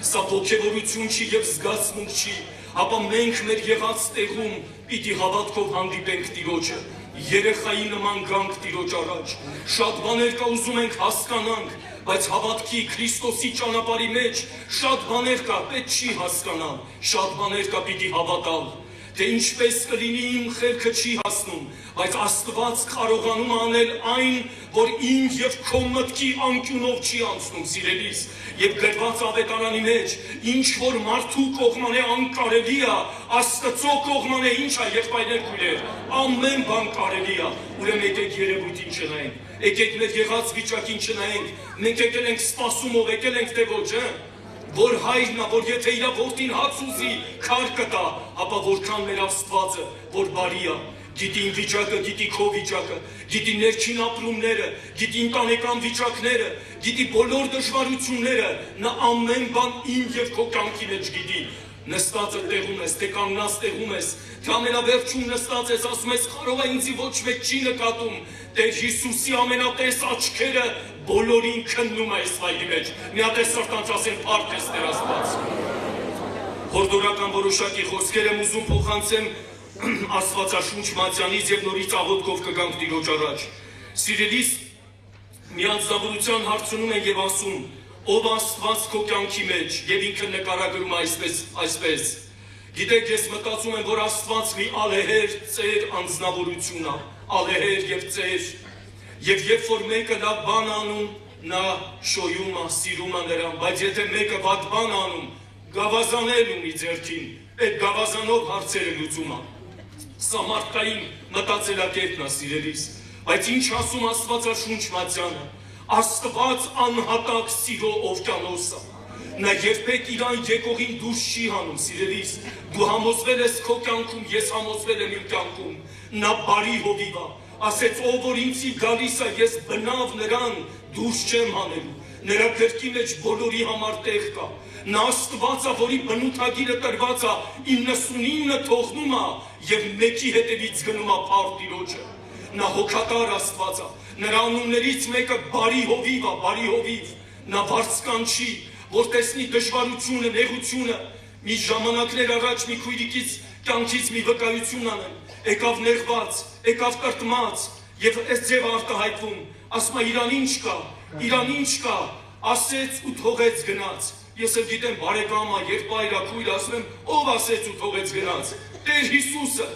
սա ոգևորություն չի և զգացմունք չի, ապա մենք մեր եղած տեղում պիտի հավատքով հանդիպենք Տիրոջը, երեխայի նման գանք Տիրոջ առաջ, շատ բաներ կա ուզում ենք հասկանանք, բայց հավատքի Քրիստոսի ճանապարհի մեջ շատ բաներ կա, պետք չի հասկանալ, շատ բաներ կա պիտի հավատալ, թե ինչպես կլինի իմ խելքը չի հասնում, բայց Աստված կարողանում անել այն, որ իմ և քո մտքի անկյունով չի անցնում, սիրելիս, և գրված ավետարանի մեջ, ինչ որ մարդու կողմանե անկարելի է, Աստծո կողմանե ինչ է, եղբայրներ քույրեր, ամեն բան կարելի է, ուրեմն եկեք երևույթին չնայենք, եկեք մեր եղած վիճակին չնայենք, մենք եկել ենք սպասումով, եկել ենք թե ոչ, որ հայրն է, որ եթե իր որդին հաց ուզի, քար կտա, ապա որքան մեր Աստվածը, որ բարի է, գիտի իմ վիճակը, գիտի քո վիճակը, գիտի ներքին ապրումները, գիտի ընտանեկան վիճակները, գիտի բոլոր դժվարությունները, նա ամեն բան իմ և քո կյանքի մեջ գիտի, նստածը տեղում ես, թե կանգնած տեղում ես, թե ամենավերջում նստած ես, ասում ես, կարող է ինձի ոչ մեկ չի նկատում, Տեր Հիսուսի ամենատես աչքերը բոլորին քննում է այս վայրի մեջ, մի հատ է սրտանց ասեն փառք ես Տեր Աստված։ Հորդորական որոշակի խոսքեր եմ ուզում փոխանցեմ Աստվածաշունչ Մատյանից և նորից աղոթքով կգանք Տիրոջ առաջ։ Սիրելիս, մի անձնավորության հարցնում են և ասում, ով Աստված քո կյանքի մեջ, և ինքը նկարագրում այսպես։ Գիտեք, ես մտածում եմ, որ Աստված մի ալեհեր ծեր անձնավորություն է, ալեհեր և ծեր, և երբ որ մեկը լավ բան անում, նա շոյում է, սիրում է նրան, բայց եթե մեկը վատ բան անում, գավազանել ունի ձեռքին, այդ գավազանով հարցերը լուծում է։ Սա մարդկային մտածելակերպն է, սիրելիս, բայց ինչ ասում Աստվածաշունչ Մատյանը, Աստված անհատակ սիրո օվկիանոս է, նա երբեք իրան եկողին դուրս չի հանում, սիրելիս, դու համոզվել ես քո կյանքում, ես համոզվել եմ իմ կյանքում, նա բարի հովիվ է, ասեց ով որ ինձի գալիս է, ես բնավ նրան դուրս չեմ հանելու, նրա գրքի մեջ բոլորի համար տեղ կա, նա Աստված է, որի բնութագիրը տրված է, 99 թողնում է և մեկի հետևից գնում է փառ Տիրոջը, նա հոգատար Աստված է, նրա անուններից մեկը բարի հովիվ է, բարի հովիվ, նա վարձկան չի, որ տեսնի դժվարությունը, նեղությունը, մի ժամանակներ առաջ մի քույրիկից կյանքից մի վկայություն անեմ, եկավ նեղված, եկավ տրտմած և այս ձև արտահայտվում, ասում է իրան ինչ կա, ասեց ու թողեց գնաց, ես էլ գիտեմ բարեկամ է, եղբայր է, քույր, ասում եմ, ով ասեց ու թողեց գնաց, Տեր Հիսուսը,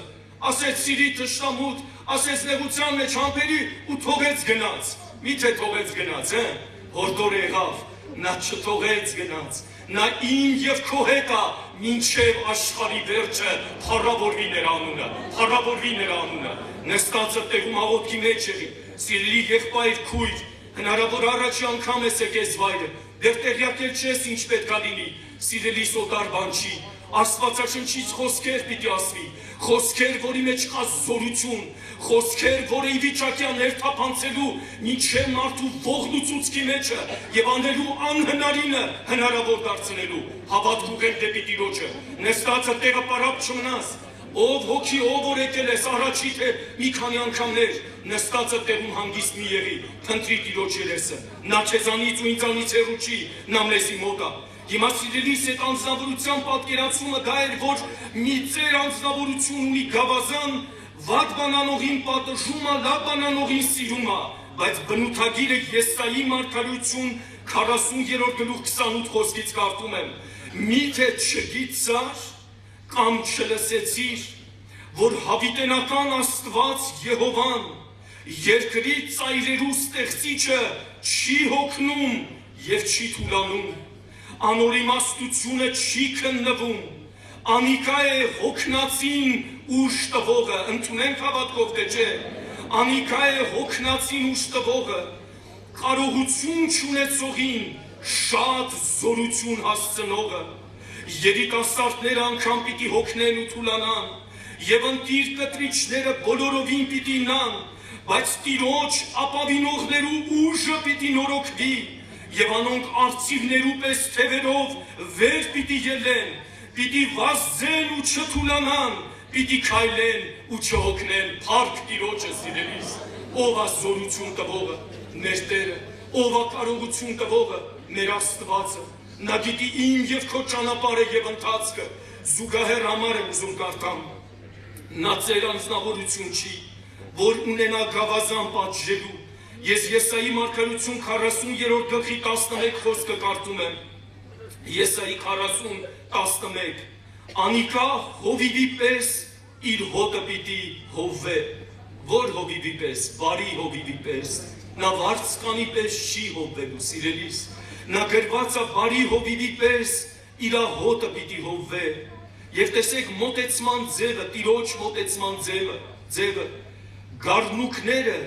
ասեց սիրի թշնամուտ, ասեց նեղության մեջ համբերի ու թողեց գնաց, միթե թողեց գնաց, հորդոր եղավ, նա չթողեց գնաց, նա իմ և քո հետ է, մինչև աշխարհի վերջը, փառավորվի նրա անունը, փառավորվի նրա անունը, նստածը տեղում աղոթքի մեջ եղի, սիրելի եղբայր քույր, հնարավոր առաջի անգամ ես եկես վայրը, դեռ տեղյակ չես ինչ պետք է լինի, սիրելի սոտար բան չի, Աստվածաշնչից խոսքեր պիտի ասվի, խոսքեր, որի մեջ կա զորություն, խոսքեր, որը ի վիճակի է ներթափանցելու մինչև մարդու ողնուծուցքի մեջը և անելու անհնարինը հնարավոր դարձնելու, հավատք ուղղել դեպի Տիրոջը, նստածը տեղը պարապ չմնաս, ով հոգի, ով որ եկել ես առաջի թե մի քանի անգամներ, նստածը տեղում հանգիստ մի եղի, փնտրի Տիրոջ երեսը, նա քեզանից ու ինձանից հեռու չի, նա մեզի մոտ է։ Հիմա սիրելիս այդ անձնավորության պատկերացումը դա էր, որ մի ծեր անձնավորություն ունի գավազան, վատ բանանողին պատժում է, լավ բանանողին սիրում է, բայց բնութագիրը Եսայի մարգարեություն 40-րդ գլուխ 28 խոսքից կարդում եմ, միթե չգիտցար կամ չլսեցիր, որ հավիտենական Աստված Եհովան, երկրի ծայրերու ստեղծիչը չի հոգնում և չի թուլանում, անորիմաստությունը չի քննվում, անիկա է հոգնածին ուժ տվողը, ընդունենք հավատքով թե չէ, անիկա է հոգնածին ուժ տվողը, կարողություն չունեցողին շատ զորություն հասցնողը, երիտասարդները անգամ պիտի հոգնեն ու թուլանան, և ընտիր կտրիչները բոլորովին պիտի նան, բայց Տիրոջ ապավինողներու ուժը պիտի նորոգվի, և անոնք արծիվներու պես թևերով վեր պիտի ելեն, պիտի վազեն ու չթուլանան, պիտի քայլեն ու չհոգնեն, փառք Տիրոջը սիրելիս, ով է զորություն տվողը, մեր Տերը, ով է կարողություն տվողը, մեր Աստվածը, նա գիտի իմ և քո ճանապարհը և ընթացքը, զուգահեռ համար եմ ուզում կարդամ, նա ձեր անձնավորություն չի, որ ունենա գավազան պատժելու, ես Եսայի մարգարություն 40-րդ գլխի 11 խոսքը կարդում եմ, Եսայի 40:11, անիկա հովիվի պես իր հոտը պիտի հովվե, որ հովիվի պես, բարի հովիվի պես, նա վարձկանի պես չի հովվելու, սիրելիս, նա գրված է բարի հովիվի պես իրա հոտը պիտի հովվե, և տեսեք մոտեցման ձևը, տիրոջ մոտեցման ձևը, գառնուկները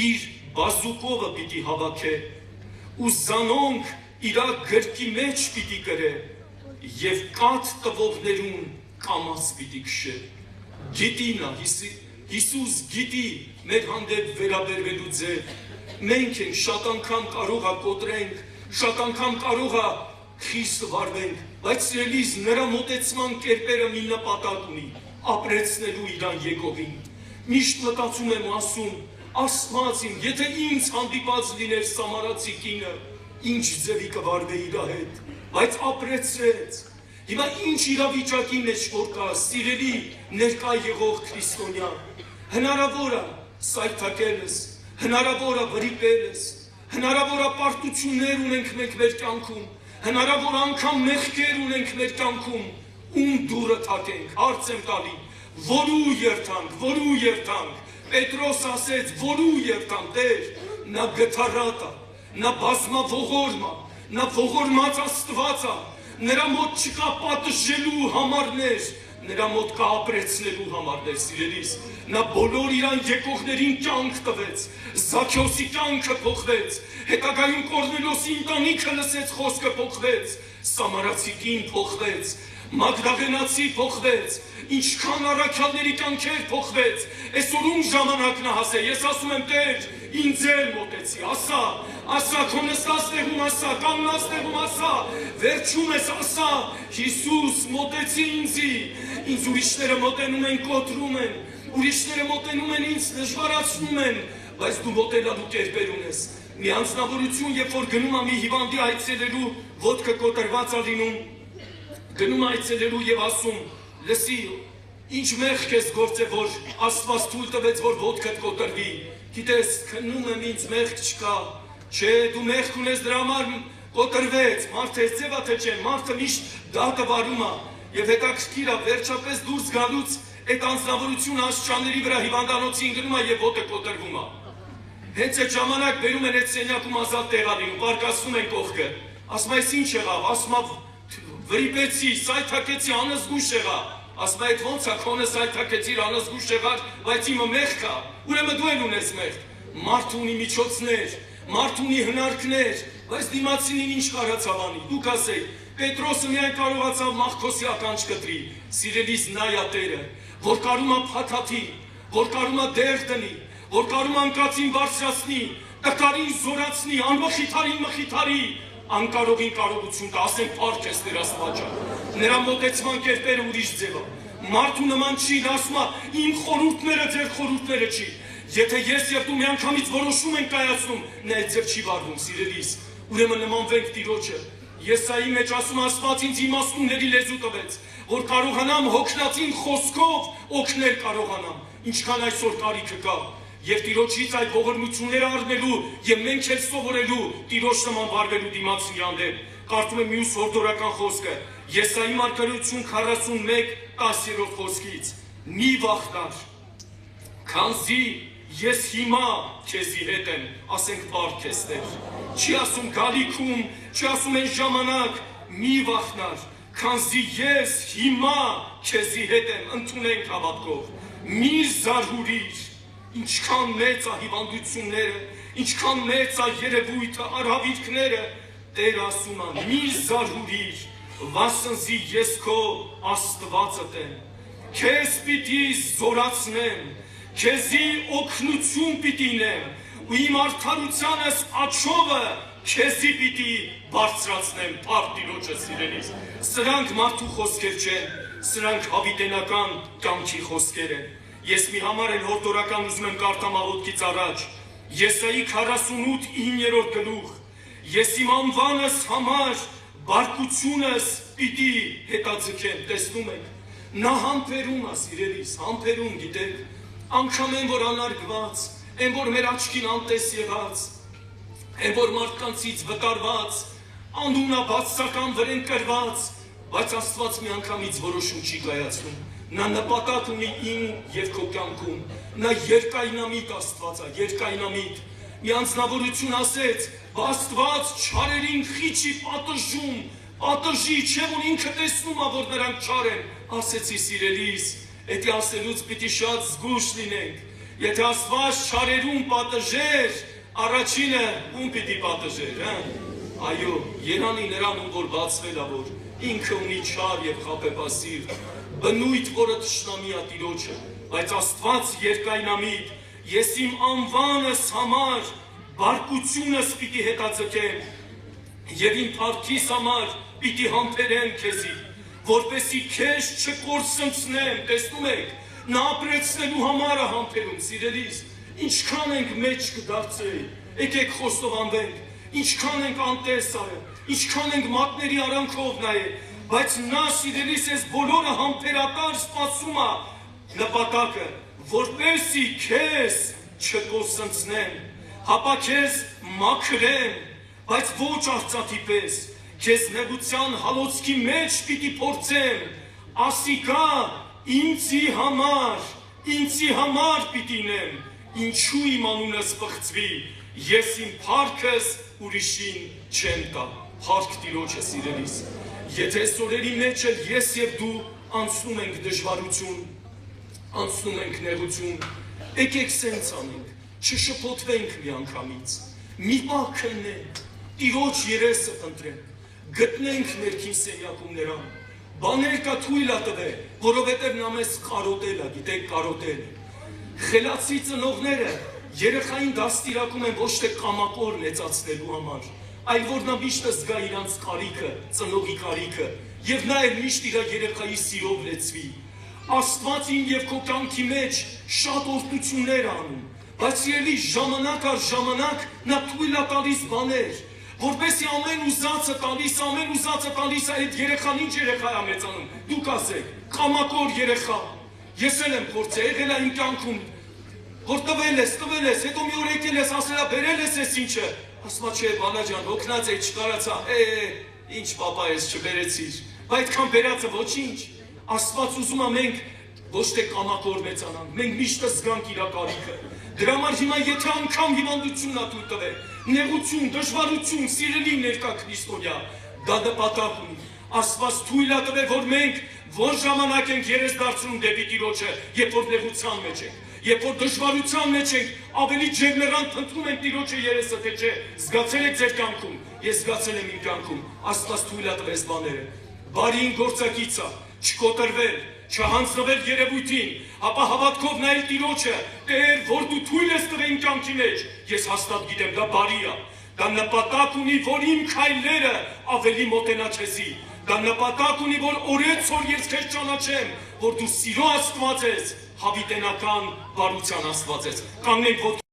իր բազուկովը պիտի հավաքե, ու զանոնք իրա գրկի մեջ պիտի կրե, և կաթ տվողներուն կամաց պիտի քշե, գիտի նա, Հիսուս գիտի մեր հանդեպ վերաբերվելու ձև, մենք ենք շատ անգամ կարող է կոտրենք, շատ անգամ կարող է խիստ վարվենք, բայց սիրելիս նրա մոտեցման կերպերը մի նպատակ ունի, ապրեցնելու իրան եկողին, միշտ մտածում եմ ասում, Աստված իմ, եթե ինձ հանդիպած լիներ Սամարացի կինը, ինչ ձևի կվարվե իրա հետ, բայց ապրեցրեց, հիմա ինչ իրավիճակի մեջ որ կա, սիրելի ներկա եղող քրիստոնյա, հնարավոր է սայթակել ես, հնարավոր է վրիպել ես, հնարավոր է պարտություններ ունենք մենք մեր կյանքում, հնարավոր անգամ մեղքեր ունենք մեր կյանքում, ում դուրը թակենք, հարց եմ տալի, որու երթանք, Պետրոս ասեց, որու երթանք, Տեր, նա գթառատ է, նա բազմավողորմ է, նա ողորմած Աստված է, նրա մոտ չկա պատժելու համարներ, նրա մոտ կա ապրեցնելու համարներ, սիրելիս, նա բոլոր իրան եկողներին կյանք տվեց, Զաքեոսի կյանքը փոխվեց, հետագայում Կորնելիոսի ընտանիքը լսեց խոսքը փոխվեց, Սամարացի կին փոխվեց, Մագդաղենացի փոխվեց, ինչքան առաքյալների կյանքեր փոխվեց, այսօր ում ժամանակն է հասե, ես ասում եմ Տեր, ինձ էլ մոտեցի, ասա, քո նստած տեղում ասա, կանգնած տեղում ասա, վերջում ես ասա, Հիսուս մոտեցի ինձ ուրիշները մոտենում են, կոտրում են, ուրիշները մոտենում են ինձ, դժվարացնում են, բայց դու մոտենալու կերպեր ունես, մի անձնավորություն, երբ որ գնում է մի հիվանդի այցելելու, ոտքը կոտրված է լինում, գնում այցելելու և ասում, լսի, ինչ մեղք ես գործել, որ Աստված թույլ տվեց, որ ոտքդ կոտրվի, գիտես, քննում եմ ինձ մեղք չկա, չէ, դու մեղք ունես դրա համար կոտրվեց, մարդը ես ձևա թե չէ, մարդը միշտ դատը վարում է, և հետաքրքիր է, վերջապես դուրս գալուց այդ անձնավորությունը աստիճանների վրա հիվանդանոցին գնում է և ոտը կոտրվում է, հենց այդ ժամանակ բերում են այդ սենյակում ազատ տեղ ալինում, պարկասնում են կողքը, ասում այս ինչ եղավ, ասում վրիպեցի, սայթակեցի, անզգուշ եղա, ասում այդ ոնց է քոնը սայթակեցիր, անզգուշ եղար, բայց իմը մեղք է, ուրեմն դու էլ ունես մեղք, մարդ ունի միջոցներ, մարդ ունի հնարքներ, բայց դիմացինին ինչ կարացավ անի, դուք ասեք, Պետրոսը միայն կարողացավ Մաղքոսի ականջ կտրի, սիրելիս նայա Տերը, որ կարում է փաթաթի, որ կարում է դեղ դնի, որ կարում է անկացին բարձրացնի, տկարին զորացնի, անմխիթարին մխիթարի, անկարողին կարողություն կա, ասենք փառք ես Տեր Աստվածը, նրա մոտեցման կերպերը ուրիշ ձև է, մարդու նման չի, նա ասում է, իմ խորհուրդները ձեր խորհուրդները չի, եթե ես և դու միանգամից որոշում ենք կայացնում, նա այդ ձև չի վարվում, սիրելիս, ուրեմն նմանվենք Տիրոջը, Եսայի մեջ ասում Աստված ինձ իմաստունների լեզու տվեց, որ կարողանամ հոգնածին խոսքով օգնել կարողանամ, ինչքան այսօր կարիքը կա, և Տիրոջից այդ ողորմությունները առնելու և մենք էլ սովորելու Տիրոջ նման վարվելու դիմացինի հանդեպ, կարդում եմ մյուս հորդորական խոսքը, Եսայի մարգարեություն 41:10 խոսքից, մի վախտար, քանզի ես հիմա քեզի հետ եմ, ասենք պարկ ես Տեր, չի ասում գալիքում, չի ասում են ժամանակ, մի վախտար, քանզի ես հիմա քեզի հետ եմ, ընդունենք հավատքով, մի զարհուրիր, ինչքան մեծ է հիվանդությունները, ինչքան մեծ է երևույթը, արհավիրքները, Տեր ասում է, մի զարհուրիր, վասնզի ես քո Աստվածդ եմ, քեզ պիտի զորացնեմ, քեզի օգնություն պիտի նեմ, ու իմ արդարությանս աչովը քեզի պիտի բարձրացնեմ, փառք Տիրոջը սիրելիս, սրանք մարդու խոսքեր չեն, սրանք հավիտենական կյանքի խոսքեր են, ես մի համար էլ հորդորական ուզում եմ կարդամ աղոթքից առաջ, Եսայի 48:9 գլուխ, ես իմ անվանս համար բարկությունս պիտի հետաձգեմ, տեսնում եք, նա համբերում է, սիրելիս, համբերում, գիտեք, անգամ են, որ անարգված, են, որ մեր աչքին անտես եղած, են, որ մարդկանցից վտարված, անունաբացական վրեն կրված, բայց Աստված մի անգամից որոշում չի կայացնում, նա նպատակ ունի իմ և քո կյանքում, նա երկայնամիտ Աստված է, երկայնամիտ, մի անձնավորություն ասեց, Աստված չարերին խիչի պատժում, պատժի, չէ որ ինքը տեսնում է, որ նրանք չար են, ասեցի սիրելիս, էդի ասելուց պիտի շատ զգուշ լինենք, եթե Աստված չարերում պատժեր, առաջինը ում պիտի պատժեր, այո, երանի նրան ում որ բացվել է, որ ինքը ունի չար և խաբեբասիր, բնույթ, որը թշնամի է Տիրոջը, բայց Աստված երկայնամիտ, ես իմ անվանս համար բարկությունս պիտի հետաձգեմ և իմ փառքիս համար պիտի համբերեմ քեզի, որպեսզի քեզ չկորսնցնեմ, տեսնում եք, նա ապրեցնելու համար է համբերում, սիրելիս, ինչքան ենք մեջք դարձել, եկեք խոստովանվենք, ինչքան ենք անտես արել, ինչքան ենք մատների արանքով նայել, բայց նա սիրելիս ես բոլորը համբերատար սպասում է նպատակը, որպեսզի քեզ չկորսնցնեմ, հապա քեզ մաքրեմ, բայց ոչ արծաթի պես, քեզ նեղության հալոցքի մեջ պիտի փորձեմ, ասիկա ինձի համար պիտի նեմ, ինչու իմ անունս պղծվի, ես իմ փառքս ուրիշին չեմ տա, փառք Տիրոջը սիրելիս, եթե սորերի մեջ էլ ես և դու անցնում ենք դժվարություն, անցնում ենք նեղություն, եկեք սենց անենք, չշփոթվենք մի անգամից, մի պահ քննենք, Տիրոջ երեսը ընտրենք, գտնենք ներքին սենյակում նրան, բաներ կա թույլ ա տվել, որովհետև նա մեզ կարոտել ա, գիտեք կարոտել, խելացի ծնողները երեխային դաստիարակում են ոչ թե կամակոր մեծացնելու համար, այլ որ նա միշտ զգա իրանց կարիքը, ծնողի կարիքը, և նա էլ միշտ իր երեխայի սիրով լեցվի, Աստված իմ և քո կյանքի մեջ շատ օրհնություններ անում, բայց ելի ժամանակ առ ժամանակ նա թույլ ա տալիս բաներ, որպեսզի ամեն ուզածը տալիս է, այդ երեխան ինչ երեխա է մեծանում, դուք ասեք, կամակոր երեխա, ես էլ եմ փորձել, եղել ա իմ կյանքում, որ տվել ես, հետո մի օր եկել ես, ասել ա բերել ես ես ինչը, ասма չէ, բանա ջան, հոգնած է, չկարացա, ինչ պապա ես չբերեցիր, բայց այդքան բերածը ոչինչ, Աստված ուզում ա մենք ոչ թե կամակոր մեծանանք, մենք միշտ զգանք իր կարիքը, դրա համար հիմա եթե անգամ հիվանդությունն ա թույլ տվել, նեղություն, դժվարություն, սիրելի ներկա քրիստոնյա, դա նպատակ ունի, Աստված թույլ ա տվել, որ մենք որ ժամանակ ենք երես դարձնում դեպի Տիրոջը, երբ որ նեղության մեջ ենք, երբ որ դժվարության մեջ ենք, ավելի ջերմեռան փնտրում ենք Տիրոջը երեսը, թե չէ, զգացել եք ձեր կյանքում, ես զգացել եմ իմ կյանքում, Աստված թույլ ա տվել այս բաները, բարին գործակից ա, չկոտրվել, չհանձնվել երևույթին, ապա հավատքով նայել Տիրոջը, Տեր, որ դու թույլ ես տվել իմ կյանքի մեջ, ես հաստատ գիտեմ, դա բարի ա, դա նպատակ ունի, որ իմ քայլերը ավելի մոտենա քեզի, դա նպատակ ունի, որ օրեցօր ես քեզ ճանաչեմ, որ դու սիրո Աստված ես, հավիտենական բարության Աստված ես, կանգնենք ոտքի